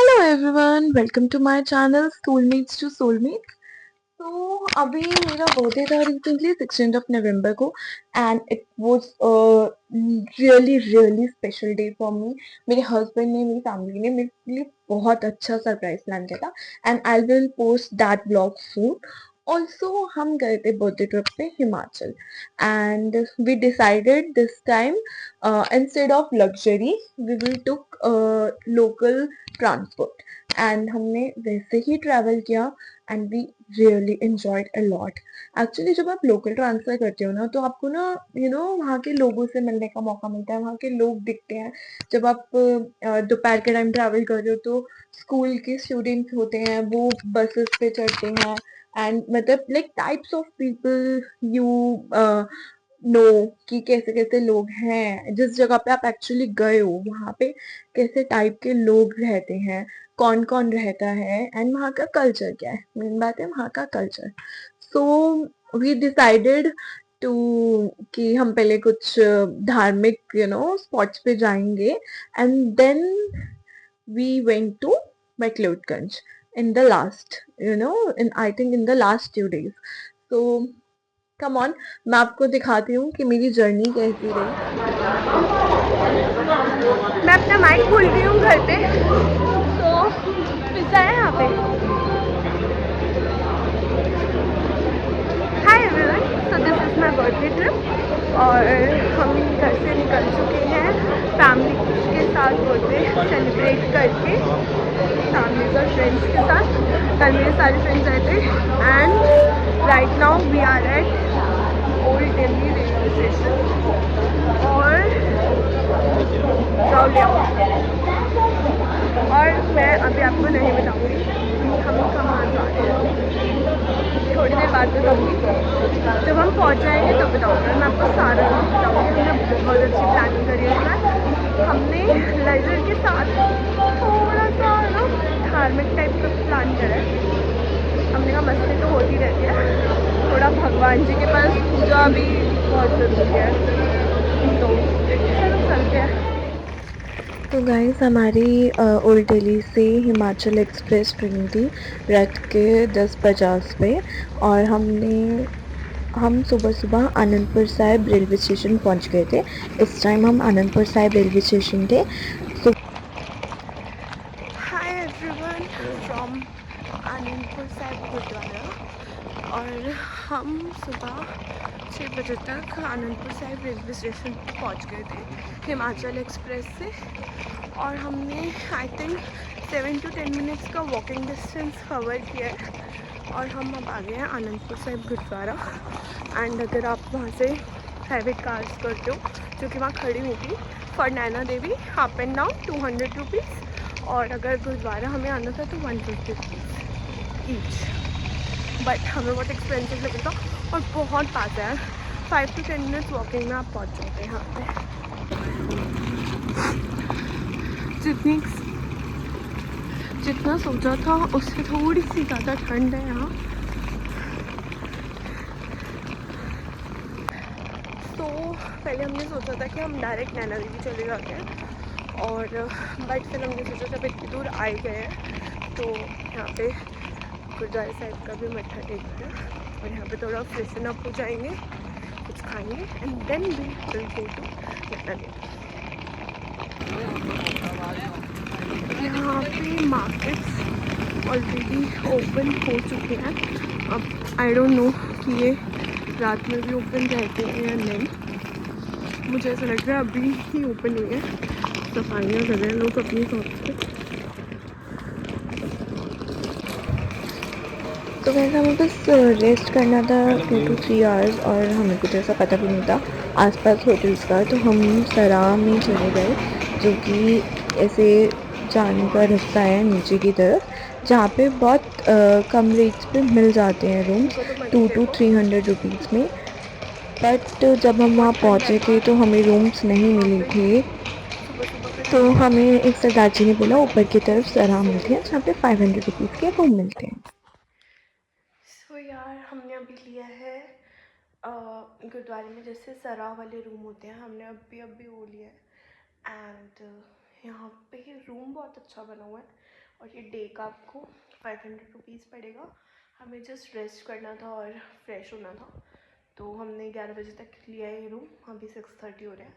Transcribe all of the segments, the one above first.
Hello everyone, welcome to my channel soulmates to soulmates. तो अभी मेरा बर्थडे था रिसेंटली 16 ऑफ नवंबर को and it was really really special day for me. मेरे husband ने, मेरी फैमिली ने मेरे लिए बहुत अच्छा सरप्राइज प्लान किया था and I will post that blog soon. Also हम गए थे बर्थडे ट्रिप पे Himachal and we decided this time instead of luxury we will took local transport and हमने वैसे ही ट्रैवल किया and we really enjoyed a lot. Actually जब आप लोकल ट्रांसफर करते हो ना तो आपको ना वहाँ के लोगों से मिलने का मौका मिलता है, वहाँ के लोग दिखते हैं। जब आप दोपहर के टाइम ट्रैवल कर रहे हो तो स्कूल के स्टूडेंट्स होते हैं, वो बसेस पे चढ़ते हैं एंड मतलब like types of people you know कि कैसे कैसे लोग हैं। जिस जगह पे आप एक्चुअली गए हो वहाँ पे कैसे टाइप के लोग रहते हैं, कौन कौन रहता है एंड वहाँ का कल्चर क्या है। मेन बात है वहाँ का culture. So we decided to कि हम पहले कुछ धार्मिक स्पॉट्स पे जाएंगे and then we went to McLeodganj in the last in I think in the last 2 days। तो कम ऑन, मैं आपको दिखाती हूँ कि मेरी जर्नी कैसी रही। मैं अपना माइक भूल गई हूँ घर पे, तो पिज्जा है यहाँ पे। Hi everyone, so this is my birthday trip और हम घर से निकल चुके हैं फैमिली के साथ बर्थडे सेलिब्रेट करके, फैमिली और फ्रेंड्स के साथ। कल मेरे सारे फ्रेंड्स आए थे and right now we are at old Delhi railway station और जाओ ले आओ। और मैं अभी आपको नहीं बताऊंगी कि हम कहाँ जा रहे हैं, थोड़ी देर बाद बताऊंगी। जब हम पहुँच जाएंगे तब बताऊंगी, मैं आपको सारा कुछ बताऊंगी। हमने बहुत अच्छी प्लानिंग करी है इसमें। हमने लेजर के साथ थोड़ा सा ना धार्मिक टाइप का प्लान करा है। हमने कहा मस्ती तो होती रहती है, थोड़ा भगवान जी के पास पूजा भी बहुत ज़रूरी है, तो चलो चलते हैं। तो गाइस हमारी ओल्ड दिल्ली से हिमाचल एक्सप्रेस ट्रेन थी रात के 10:50 पे और हम सुबह सुबह आनंदपुर साहिब रेलवे स्टेशन पहुंच गए थे। इस टाइम हम आनंदपुर साहिब रेलवे स्टेशन थे। So hi everyone from Anandpur Sahib Gurudwara. और हम सुबह 6 बजे तक आनंदपुर साहिब रेलवे स्टेशन पर पहुंच गए थे हिमाचल एक्सप्रेस से। और हमने आई थिंक 7 to 10 मिनट्स का वॉकिंग डिस्टेंस कवर किया है और हम अब आ गए हैं आनंदपुर साहिब गुरुद्वारा। एंड अगर आप वहाँ से प्राइवेट कार्स करते हो जो कि वहाँ खड़ी होगी for Naina Devi, up and down 200 rupees, और अगर गुरुद्वारा हमें आना था तो 150 रुपीज़ ईच। बट हमें बहुत एक्सपेंसिव लगा था और बहुत पास है, 5 to 10 मिनट्स वॉकिंग में आप पहुँच जाते हैं यहाँ पे। जितना सोचा था उससे थोड़ी सी ज़्यादा ठंड है यहाँ। तो पहले हमने सोचा था कि हम डायरेक्ट नैना देवी चले जाते हैं, और बट फिर हमने सोचा जब इतनी दूर आए गए हैं तो यहाँ पे गुरुद्वारा साहिब का भी मत्था टेकते हैं और यहाँ पे थोड़ा फ्रेशन अप हो जाएंगे, कुछ खाएंगे and then we will go to Naina Devi. यहाँ पे मार्केट्स ऑलरेडी ओपन हो चुके हैं। अब आई डोंट नो कि ये रात में भी ओपन रहते हैं या नहीं, मुझे ऐसा लग रहा है अभी ही ओपन हुई है। सफाइयाँ कर रहे हैं लोग अपनी शॉप पे। तो वैसे हमें बस रेस्ट करना था 2 to 3 आवर्स और हमें कुछ ऐसा पता भी नहीं था आसपास होटल्स का, तो हम सरा में चले गए जो कि ऐसे जाने का रास्ता है नीचे की तरफ, जहाँ पे बहुत कम रेट्स पे मिल जाते हैं रूम्स 200 to 300 रुपीज़ में। बट जब हम वहाँ पहुँचे थे तो हमें रूम्स नहीं मिले थे, तो हमें एक सरदार जी ने बोला ऊपर की तरफ सरा मिलती है जहाँ पे 500 रुपीज़ के रूम मिलते हैं। सो यार हमने अभी लिया है गुरुद्वारे में जैसे सरा वाले रूम होते हैं, हमने अभी वो लिया है। एंड यहाँ पे रूम बहुत अच्छा बना हुआ है और ये डे का आपको 500 रुपीज़ पड़ेगा। हमें जस्ट रेस्ट करना था और फ्रेश होना था, तो हमने 11 बजे तक लिया ये रूम। अभी 6:30 हो रहा है,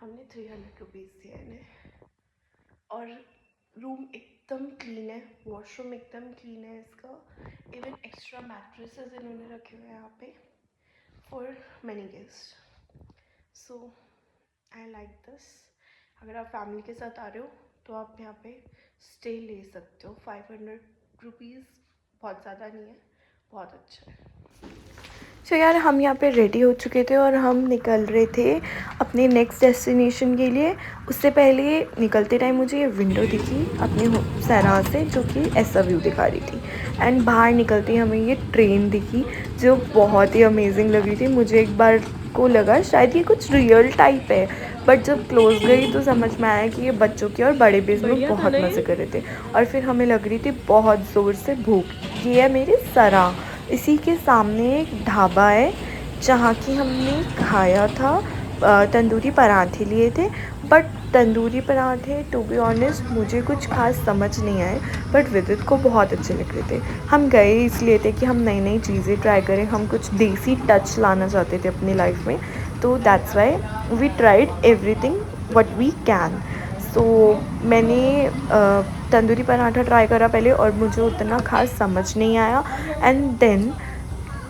हमने 300 रुपीज़ दिया इन्हें। और रूम एकदम क्लीन है, वॉशरूम एकदम क्लीन है इसका। इवन एक्स्ट्रा मैट्रेसेस इन्होंने रखे हुए हैं यहाँ पे for many guest. So I like this. अगर आप फैमिली के साथ आ रहे हो तो आप यहाँ पे स्टे ले सकते हो। 500 रुपीज़ बहुत ज़्यादा नहीं है, बहुत अच्छा है। तो यार हम यहाँ पे रेडी हो चुके थे और हम निकल रहे थे अपने नेक्स्ट डेस्टिनेशन के लिए। उससे पहले निकलते टाइम मुझे ये विंडो दिखी अपने सराह से, जो कि ऐसा व्यू दिखा रही थी। एंड बाहर निकलते ही हमें ये ट्रेन दिखी जो बहुत ही अमेजिंग लग रही थी। मुझे एक बार को लगा शायद ये कुछ रियल टाइप है, बट जब क्लोज गई तो समझ में आया कि ये बच्चों की और बड़े भी इसमें बहुत मज़े कर रहे थे। और फिर हमें लग रही थी बहुत ज़ोर से भूख। ये है मेरी सराह, इसी के सामने एक ढाबा है जहाँ की हमने खाया था। तंदूरी पराठे लिए थे, बट तंदूरी पराठे टू बी ऑनेस्ट मुझे कुछ खास समझ नहीं आए, बट विदित को बहुत अच्छे लग रहे थे। हम गए इसलिए थे कि हम नई नई चीज़ें ट्राई करें, हम कुछ देसी टच लाना चाहते थे अपनी लाइफ में, तो that's why we tried everything what we can. So मैंने तंदूरी पराठा ट्राई करा पहले और मुझे उतना खास समझ नहीं आया। एंड देन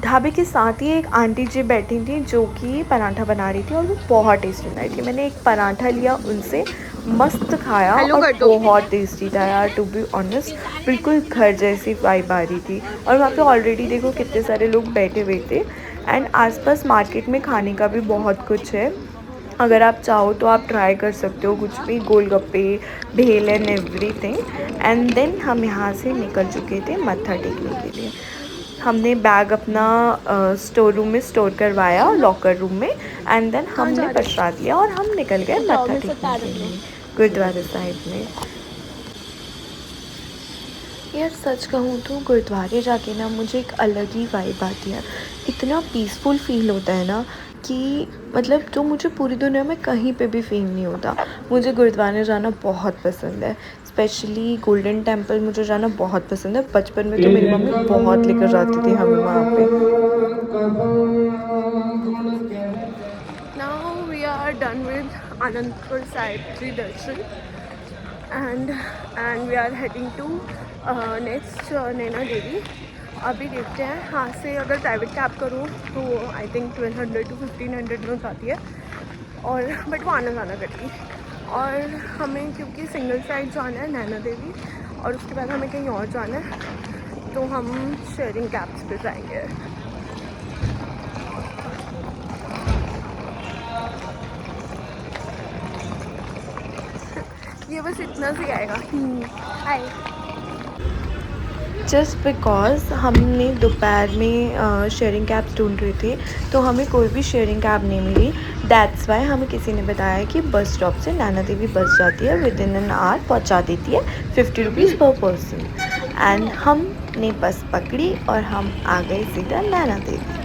ढाबे के साथ ही एक आंटी जी बैठी थी जो कि पराठा बना रही थी और वो बहुत टेस्टी बना रही थी। मैंने एक पराठा लिया उनसे, मस्त खाया और बहुत टेस्टी था यार। टू बी ऑनेस्ट बिल्कुल घर जैसी वाइब आ रही थी। और वहाँ पे ऑलरेडी देखो कितने सारे लोग बैठे हुए थे। एंड आसपास मार्केट में खाने का भी बहुत कुछ है, अगर आप चाहो तो आप ट्राई कर सकते हो कुछ भी, गोलगप्पे, भेल एंड एवरीथिंग। एंड देन हम यहाँ से निकल चुके थे मत्था टेकने के लिए। हमने बैग अपना स्टोर रूम में स्टोर करवाया, लॉकर रूम में। एंड देन हमने प्रसाद लिया और हम निकल गए मत्था टेकने के लिए गुरुद्वारा साहिब में। यार सच कहूँ तो गुरुद्वारे जाके ना मुझे एक अलग ही वाइब आती है। इतना पीसफुल फील होता है ना कि मतलब जो मुझे पूरी दुनिया में कहीं पे भी फील नहीं होता। मुझे गुरुद्वारे जाना बहुत पसंद है, स्पेशली गोल्डन टेम्पल मुझे जाना बहुत पसंद है। बचपन में तो मेरी मम्मी बहुत लेकर जाती थी हमें वहाँ पे। Now we are done with Anandpur Sahib ji darshan and we are heading to next Naina Devi. अभी देखते हैं यहाँ से अगर प्राइवेट कैब करूँ तो आई थिंक 1200 to 1500 में जाती है, और बट वो आना जाना करेगी। और हमें क्योंकि सिंगल साइड जाना है नैना देवी और उसके बाद हमें कहीं और जाना है, तो हम शेयरिंग कैब्स पे जाएंगे। ये बस इतना सी आएगा। हाय। जस्ट बिकॉज हमने दोपहर में शेयरिंग कैब्स ढूंढ रहे थे तो हमें कोई भी शेयरिंग कैब नहीं मिली। दैट्स वाई हमें किसी ने बताया कि बस स्टॉप से नैना देवी बस जाती है, विद इन एन आवर पहुंचा देती है, 50 रुपीज़ पर पर्सन। एंड हमने बस पकड़ी और हम आ गए सीधा नैना देवी।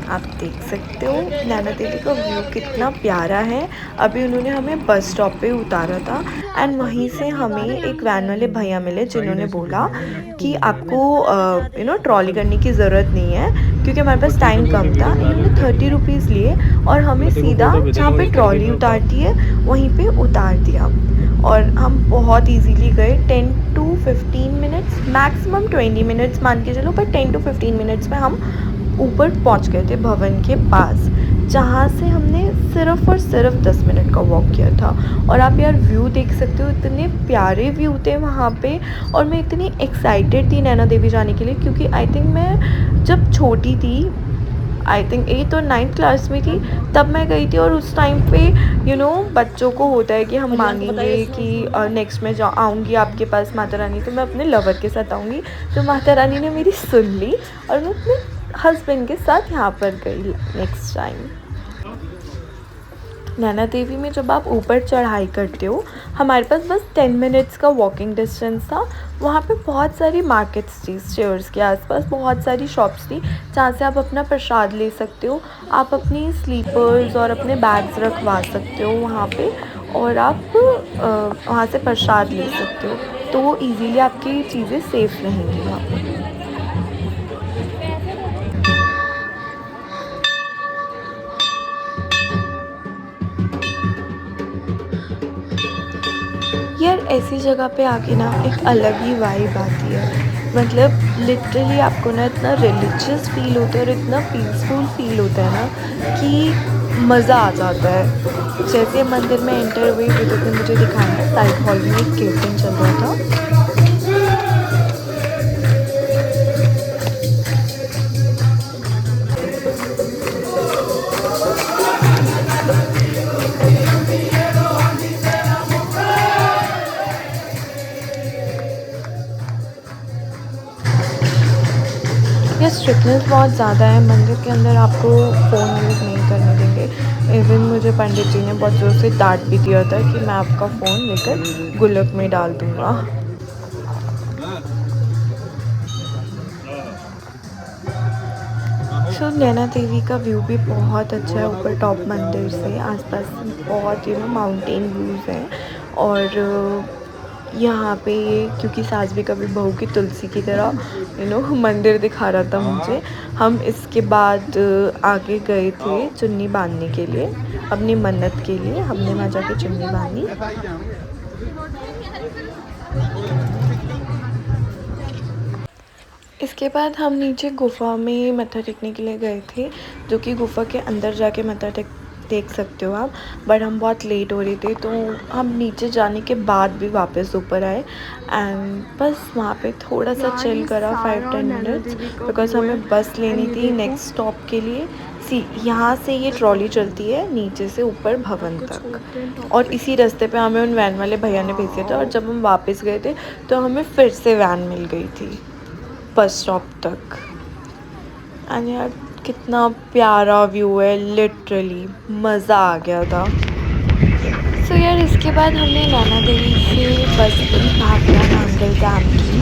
आप देख सकते हो नैना देवी का व्यू कितना प्यारा है। अभी उन्होंने हमें बस स्टॉप पे उतारा था एंड वहीं से हमें एक वैन वाले भैया मिले जिन्होंने बोला कि आपको ट्रॉली करने की ज़रूरत नहीं है, क्योंकि हमारे पास टाइम कम था। इन्होंने 30 रुपीज़ लिए और हमें सीधा जहाँ पे ट्रॉली उतारती है वहीं पे उतार दिया। और हम बहुत इजीली गए। 10 to 15 मिनट्स, मैक्सिमम 20 मिनट्स मान के चलो, पर 10 to 15 मिनट्स में हम ऊपर पहुंच गए थे भवन के पास, जहाँ से हमने सिर्फ़ और सिर्फ 10 मिनट का वॉक किया था। और आप यार व्यू देख सकते हो, इतने प्यारे व्यू थे वहाँ पे। और मैं इतनी एक्साइटेड थी नैना देवी जाने के लिए, क्योंकि आई थिंक मैं जब छोटी थी, आई थिंक 8th और 9th क्लास में थी, तब मैं गई थी। और उस टाइम पे बच्चों को होता है कि हम मांगेंगे कि नेक्स्ट में आऊँगी आपके पास माता रानी, तो मैं अपने लवर के साथ आऊँगी। तो माता रानी ने मेरी सुन ली और मैं अपने हस्बैंड के साथ यहाँ पर गई नेक्स्ट टाइम। नैना देवी में जब आप ऊपर चढ़ाई करते हो, हमारे पास बस 10 मिनट्स का वॉकिंग डिस्टेंस था। वहाँ पे बहुत सारी मार्केट्स थी, स्टेयर्स के आसपास बहुत सारी शॉप्स थी जहाँ से आप अपना प्रसाद ले सकते हो। आप अपनी स्लीपर्स और अपने बैग्स रखवा सकते हो वहाँ पे, और आप वहाँ से प्रसाद ले सकते हो। तो तो इजीली आपकी चीज़ें सेफ़ रहेंगी वहाँ पे। यार ऐसी जगह पे आके ना एक अलग ही वाइब आती है। मतलब लिटरली आपको ना इतना रिलीजियस फ़ील होता है और इतना पीसफुल फ़ील होता है ना कि मज़ा आ जाता है। जैसे मंदिर में एंटर हुई विद्युत ने मुझे दिखाया, साइड हॉल में एक कीर्तन चल रहा था। ये स्ट्रिक्टनेस बहुत ज़्यादा है। मंदिर के अंदर आपको फ़ोन यूज़ नहीं करने देंगे। इवन मुझे पंडित जी ने बहुत ज़ोर से डांट भी दिया था कि मैं आपका फ़ोन लेकर गुल्लक में डाल दूँगा। सो नैना देवी का व्यू भी बहुत अच्छा है ऊपर टॉप मंदिर से। आसपास बहुत माउंटेन व्यूज़ हैं और यहाँ पे क्योंकि सास भी कभी बहू की तुलसी की तरह मंदिर दिखा रहा था मुझे। हम इसके बाद आगे गए थे चुन्नी बांधने के लिए, अपनी मन्नत के लिए हमने वहाँ जाके चुन्नी बांधी। इसके बाद हम नीचे गुफ़ा में मत्था टेकने के लिए गए थे, जो कि गुफ़ा के अंदर जाके मत्था टेक सकते हो आप। बट हम बहुत लेट हो रहे थे तो हम नीचे जाने के बाद भी वापस ऊपर आए एंड बस वहाँ पे थोड़ा सा चिल करा 5-10 मिनट्स, बिकॉज़ हमें बस लेनी थी नेक्स्ट स्टॉप के लिए। यहाँ से ये ट्रॉली चलती है नीचे से ऊपर भवन तक और इसी रास्ते पे हमें उन वैन वाले भैया ने भेज दिया था और जब हम वापस गए थे तो हमें फिर से वैन मिल गई थी बस स्टॉप तक। एंड यार कितना प्यारा व्यू है, लिटरली मज़ा आ गया था। सो यार इसके बाद हमने नैना देवी से बस ली भाखड़ा नांगल डैम की,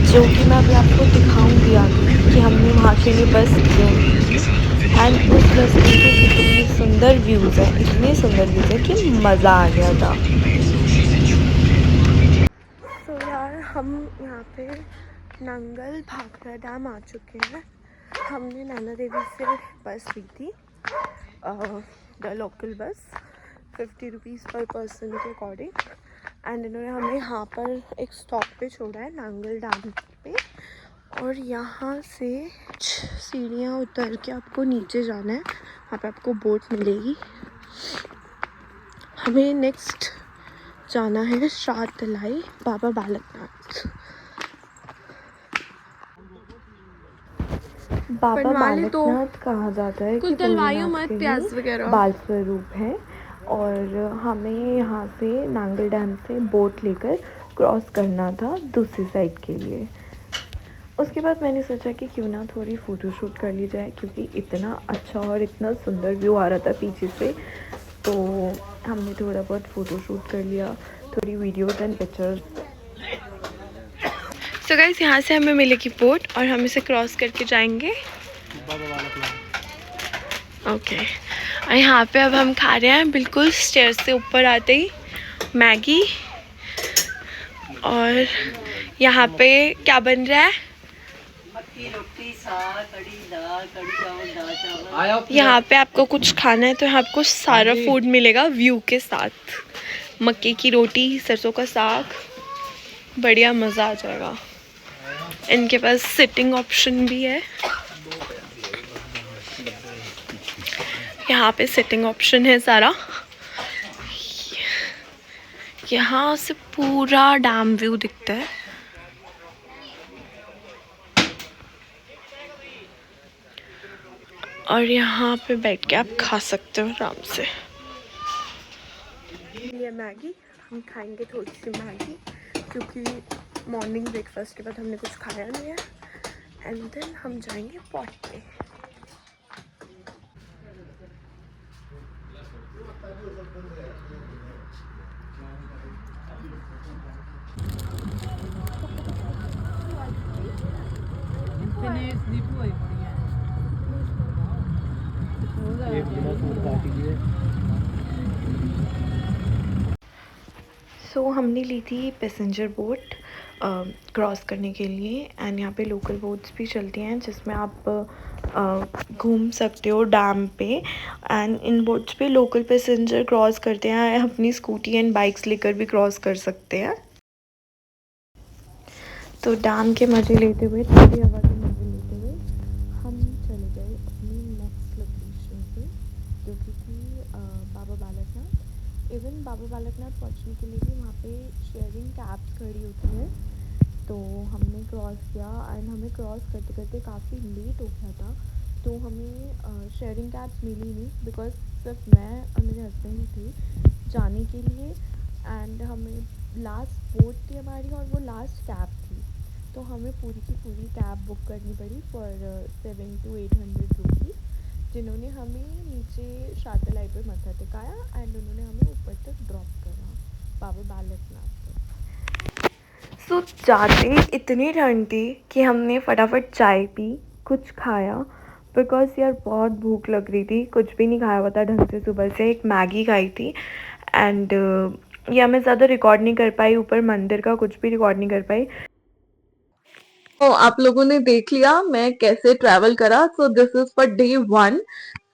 जो कि मैं अभी आपको दिखाऊंगी आगे कि हमने वहाँ के लिए बस क्यों ली। एंड उस रास्ते के इतने सुंदर व्यूज़ हैं, इतने सुंदर व्यूज़ हैं कि मज़ा आ गया था। सो यार हम यहाँ पे नांगल भाखड़ा डैम आ चुके हैं। हमने नैना देवी से बस ली थी, द लोकल बस, 50 रुपीज़ पर पर्सन के अकॉर्डिंग। एंड इन्होंने हमें यहाँ पर एक स्टॉप पे छोड़ा है नांगल डैम पे और यहाँ से सीढ़ियाँ उतर के आपको नीचे जाना है। वहाँ पे आपको बोट मिलेगी। हमें नेक्स्ट जाना है श्राद्ध तलाई बाबा बालकनाथ। बाबा बालकनाथ कहा जाता है कि भोलेनाथ के बाल स्वरूप है और हमें यहाँ से नांगल डैम से बोट लेकर क्रॉस करना था दूसरी साइड के लिए। उसके बाद मैंने सोचा कि क्यों ना थोड़ी फ़ोटोशूट कर ली जाए, क्योंकि इतना अच्छा और इतना सुंदर व्यू आ रहा था पीछे से, तो हमने थोड़ा बहुत फ़ोटोशूट कर लिया, थोड़ी videos and pictures. So guys यहाँ से हमें मिलेगी बोट और हम इसे क्रॉस करके जाएंगे। ओके और यहाँ पे अब हम खा रहे हैं बिल्कुल स्टेयर से ऊपर आते ही मैगी। और यहाँ पे क्या बन रहा है? यहाँ पे आपको कुछ खाना है तो यहाँ आपको सारा फूड मिलेगा व्यू के साथ। मक्के की रोटी, सरसों का साग, बढ़िया मज़ा आ जाएगा। इनके पास सिटिंग ऑप्शन भी है, यहाँ पे सिटिंग ऑप्शन है सारा। यहाँ से पूरा डैम व्यू दिखता है। और यहाँ पे बैठ के आप खा सकते हो आराम से। ये मैगी, हम खाएंगे थोड़ी सी मैगी क्योंकि मॉर्निंग ब्रेकफास्ट के बाद हमने कुछ खाया नहीं है। एंड देन हम जाएंगे पॉट पे। सो हमने ली थी पैसेंजर बोट क्रॉस करने के लिए, एंड यहाँ पे लोकल बोट्स भी चलती हैं जिसमें आप घूम सकते हो डैम पे, एंड इन बोट्स पे लोकल पैसेंजर क्रॉस करते हैं, अपनी स्कूटी एंड बाइक्स लेकर भी क्रॉस कर सकते हैं। तो डैम के मज़े लेते हुए, ठंडी हवा के मज़े लेते हुए हम चले गए अपनी नेक्स्ट लोकेशन पे, जो कि थी बाबा बालकनाथ। इवन बाबा बालकनाथ पहुंचने के लिए भी वहाँ पे शेयरिंग कैब्स खड़ी होती हैं। तो हमने क्रॉस किया, एंड हमें क्रॉस करते करते काफ़ी लेट हो गया था, तो हमें शेयरिंग कैब्स मिली नहीं, बिकॉज सिर्फ मैं और मेरे हस्बैंड ही थे जाने के लिए, एंड हमें लास्ट बोट थी हमारी और वो लास्ट कैब थी, तो हमें पूरी की पूरी कैब बुक करनी पड़ी फॉर 700 to 800 रुपीज़, जिन्होंने हमें नीचे शातलाई पर मत्था टिकाया, एंड उन्होंने हमें ऊपर तक ड्रॉप करा बाबा बालकनाथ तक। सो जाते इतनी ठंड थी कि हमने फटाफट चाय पी, कुछ खाया, बिकॉज़ यार बहुत भूख लग रही थी, कुछ भी नहीं खाया हुआ था ढंग से सुबह से, एक मैगी खाई थी, एंड या मैं ज़्यादा रिकॉर्ड नहीं कर पाई, ऊपर मंदिर का कुछ भी रिकॉर्ड नहीं कर पाई। तो आप लोगों ने देख लिया मैं कैसे ट्रैवल करा। So this is for day 1।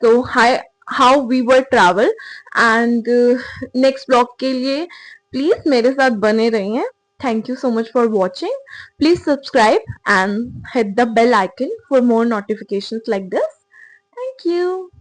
So hi how we were travel, and next blog के लिए प्लीज मेरे साथ बने रहिए। Thank you so much for watching. Please subscribe and hit the bell icon for more notifications like this. Thank you.